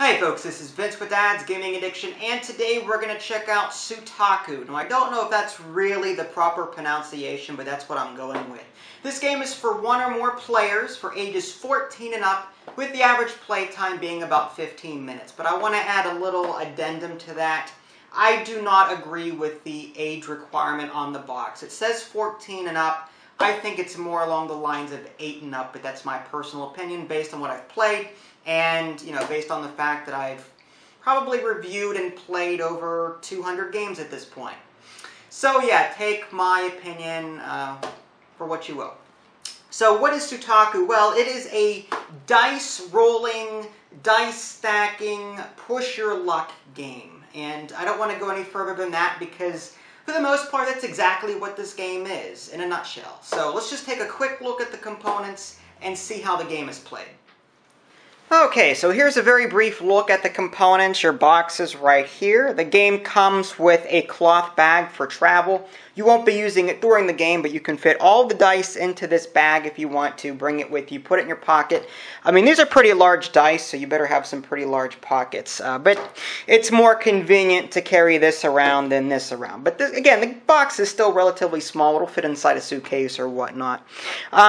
Hi folks, this is Vince with Dad's Gaming Addiction, and today we're going to check out Sutakku. Now I don't know if that's really the proper pronunciation, but that's what I'm going with. This game is for one or more players for ages 14 and up, with the average play time being about 15 minutes. But I want to add a little addendum to that. I do not agree with the age requirement on the box. It says 14 and up. I think it's more along the lines of 8 and up, but that's my personal opinion based on what I've played. And, based on the fact that I've probably reviewed and played over 200 games at this point. So yeah, take my opinion for what you will. So what is Sutakku? Well, it is a dice rolling, dice stacking, push your luck game. And I don't want to go any further than that because for the most part that's exactly what this game is in a nutshell. So let's just take a quick look at the components and see how the game is played. Okay, so here's a very brief look at the components. Your box is right here. The game comes with a cloth bag for travel. You won't be using it during the game, but you can fit all the dice into this bag if you want to. Bring it with you, put it in your pocket. I mean, these are pretty large dice, so you better have some pretty large pockets. But it's more convenient to carry this around than this around. But this, again, the box is still relatively small. It'll fit inside a suitcase or whatnot.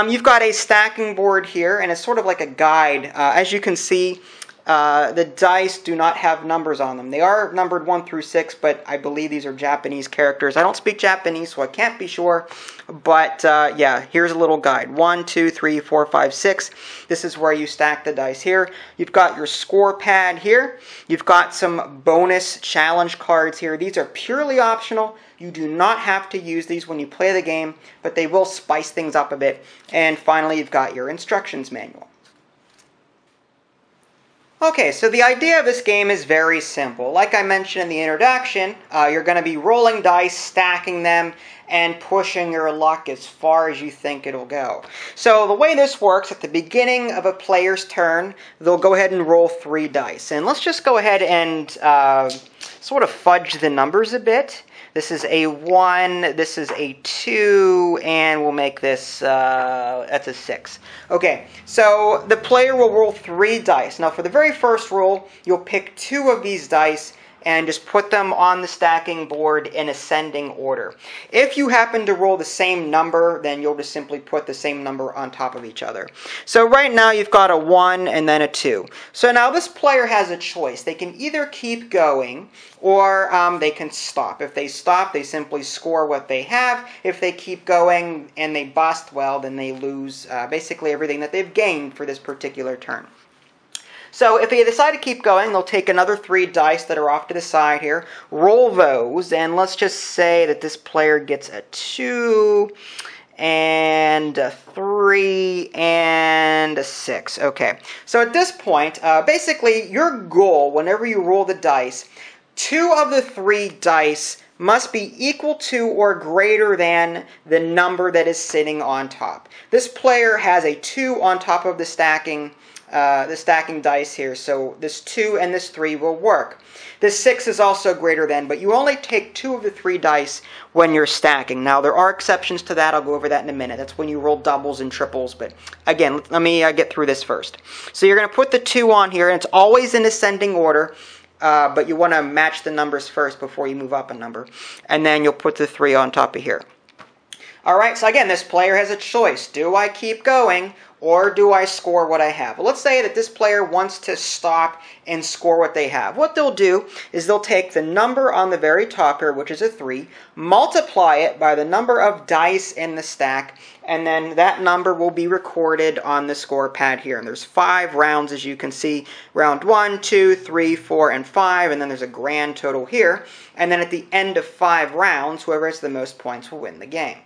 You've got a stacking board here, and it's sort of like a guide. As you can see, the dice do not have numbers on them. They are numbered 1 through 6, but I believe these are Japanese characters. I don't speak Japanese, so I can't be sure. But yeah, here's a little guide. 1, 2, 3, 4, 5, 6. This is where you stack the dice here. You've got your score pad here. You've got some bonus challenge cards here. These are purely optional. You do not have to use these when you play the game, but they will spice things up a bit. And finally, you've got your instructions manual. Okay, so the idea of this game is very simple. Like I mentioned in the introduction, you're going to be rolling dice, stacking them, and pushing your luck as far as you think it'll go. So the way this works, at the beginning of a player's turn, they'll go ahead and roll 3 dice. And let's just go ahead and sort of fudge the numbers a bit. This is a 1, this is a 2, and we'll make this, that's a 6. Okay, so the player will roll 3 dice. Now for the very first roll, you'll pick 2 of these dice and just put them on the stacking board in ascending order. If you happen to roll the same number, then you'll just simply put the same number on top of each other. So right now you've got a 1 and then a 2. So now this player has a choice. They can either keep going or they can stop. If they stop, they simply score what they have. If they keep going and they bust, well, then they lose basically everything that they've gained for this particular turn. So if they decide to keep going, they'll take another 3 dice that are off to the side here, roll those, and let's just say that this player gets a 2, and a 3, and a 6. Okay, so at this point, basically your goal, whenever you roll the dice, 2 of the 3 dice must be equal to or greater than the number that is sitting on top. This player has a 2 on top of the stacking dice here, so this 2 and this 3 will work. This 6 is also greater than, but you only take 2 of the 3 dice when you're stacking. Now, there are exceptions to that. I'll go over that in a minute. That's when you roll doubles and triples, but again, let me get through this first. So you're going to put the 2 on here, and it's always in ascending order, but you want to match the numbers first before you move up a number, and then you'll put the 3 on top of here. Alright, so again, this player has a choice. Do I keep going, or do I score what I have? Well, let's say that this player wants to stop and score what they have. What they'll do is they'll take the number on the very top here, which is a 3, multiply it by the number of dice in the stack, and then that number will be recorded on the score pad here. And there's 5 rounds, as you can see. Round 1, 2, 3, 4, and 5, and then there's a grand total here. And then at the end of 5 rounds, whoever has the most points will win the game.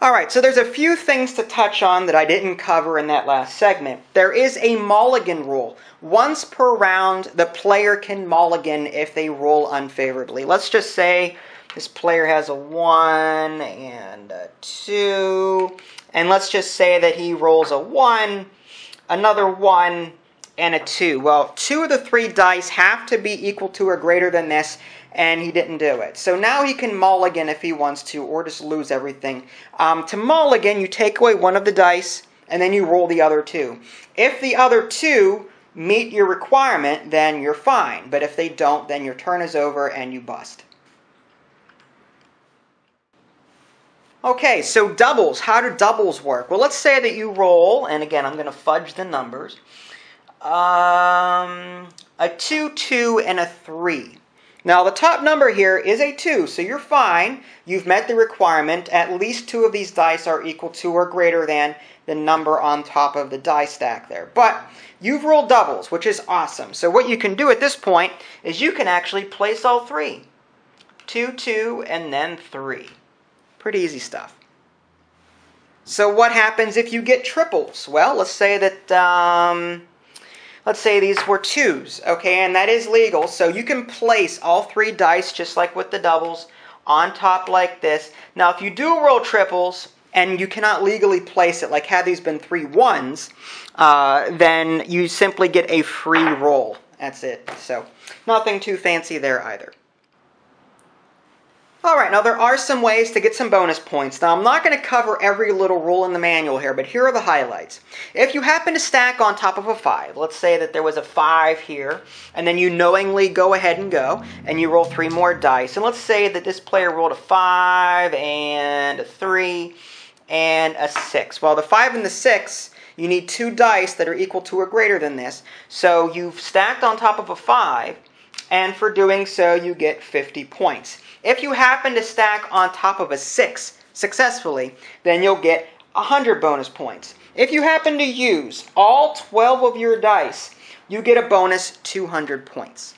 Alright, so there's a few things to touch on that I didn't cover in that last segment. There is a mulligan rule. Once per round, the player can mulligan if they roll unfavorably. Let's just say this player has a 1 and a 2, and let's just say that he rolls a 1, another 1, and a 2. Well, 2 of the 3 dice have to be equal to or greater than this, and he didn't do it. So now he can mulligan if he wants to, or just lose everything. To mulligan, you take away 1 of the dice, and then you roll the other 2. If the other 2 meet your requirement, then you're fine. But if they don't, then your turn is over and you bust. Okay, so doubles. How do doubles work? Well, let's say that you roll, and again, I'm going to fudge the numbers, a 2, 2, and a 3. Now, the top number here is a 2, so you're fine. You've met the requirement. At least 2 of these dice are equal to or greater than the number on top of the die stack there. But you've rolled doubles, which is awesome. So what you can do at this point is you can actually place all 3. 2, 2, and then 3. Pretty easy stuff. So what happens if you get triples? Well, let's say that, let's say these were 2s, okay, and that is legal. So you can place all 3 dice, just like with the doubles, on top like this. Now, if you do roll triples, and you cannot legally place it, like had these been 3 1s, then you simply get a free roll. That's it. So nothing too fancy there either. Alright, now there are some ways to get some bonus points. Now I'm not going to cover every little rule in the manual here, but here are the highlights. If you happen to stack on top of a 5, let's say that there was a 5 here, and then you knowingly go ahead and go, and you roll 3 more dice. And let's say that this player rolled a 5, and a 3, and a 6. Well, the 5 and the 6, you need 2 dice that are equal to or greater than this. So you've stacked on top of a 5, and for doing so, you get 50 points. If you happen to stack on top of a 6 successfully, then you'll get 100 bonus points. If you happen to use all 12 of your dice, you get a bonus 200 points.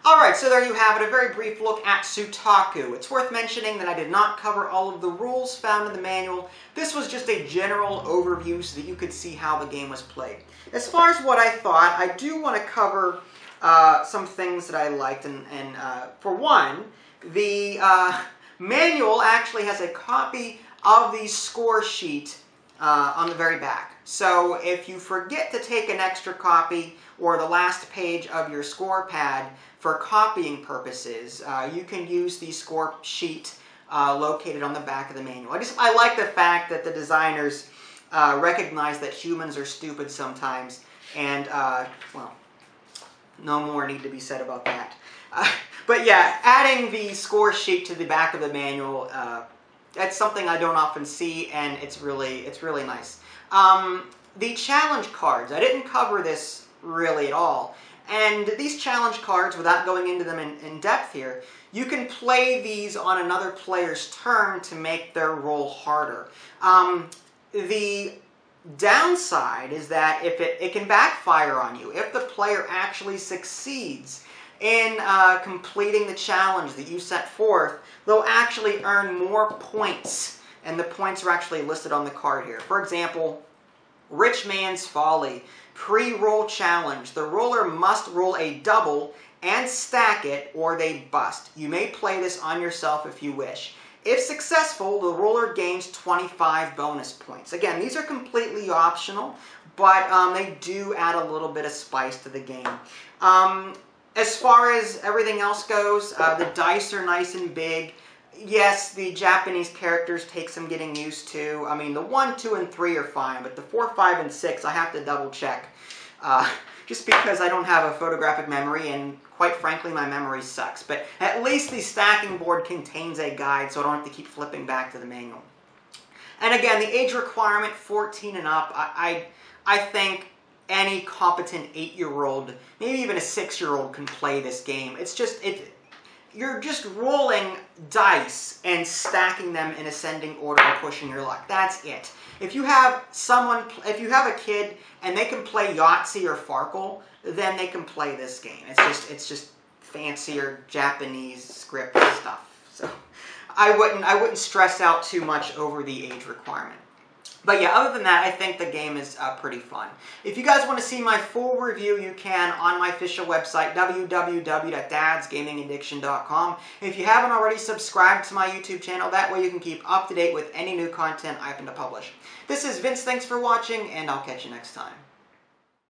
Alright, so there you have it, a very brief look at Sutakku. It's worth mentioning that I did not cover all of the rules found in the manual. This was just a general overview so that you could see how the game was played. As far as what I thought, I do want to cover some things that I liked, and for one, the manual actually has a copy of the score sheet on the very back. So if you forget to take an extra copy or the last page of your score pad for copying purposes, you can use the score sheet located on the back of the manual. I like the fact that the designers recognize that humans are stupid sometimes, and well, no more need to be said about that. But yeah, adding the score sheet to the back of the manual, that's something I don't often see, and it's really nice. The challenge cards, I didn't cover this really at all. And these challenge cards, without going into them in depth here, you can play these on another player's turn to make their roll harder. The downside is that if it can backfire on you. If the player actually succeeds in completing the challenge that you set forth, they'll actually earn more points, and the points are actually listed on the card here. For example, Rich Man's Folly, pre-roll challenge. The roller must roll a double and stack it, or they bust. You may play this on yourself if you wish. If successful, the roller gains 25 bonus points. Again, these are completely optional, but they do add a little bit of spice to the game. As far as everything else goes, the dice are nice and big. Yes, the Japanese characters take some getting used to. I mean, the 1, 2, and 3 are fine, but the 4, 5, and 6, I have to double check. Just because I don't have a photographic memory, and quite frankly, my memory sucks. But at least the stacking board contains a guide, so I don't have to keep flipping back to the manual. And again, the age requirement, 14 and up, I think any competent 8-year-old, maybe even a 6-year-old can play this game. It's just, you're just rolling dice and stacking them in ascending order and pushing your luck. That's it. If you have a kid and they can play Yahtzee or Farkle, then they can play this game. It's just fancier Japanese script stuff. So I wouldn't stress out too much over the age requirement. But yeah, other than that, I think the game is pretty fun. If you guys want to see my full review, you can on my official website, www.dadsgamingaddiction.com. If you haven't already, subscribed to my YouTube channel. That way you can keep up to date with any new content I happen to publish. This is Vince, thanks for watching, and I'll catch you next time.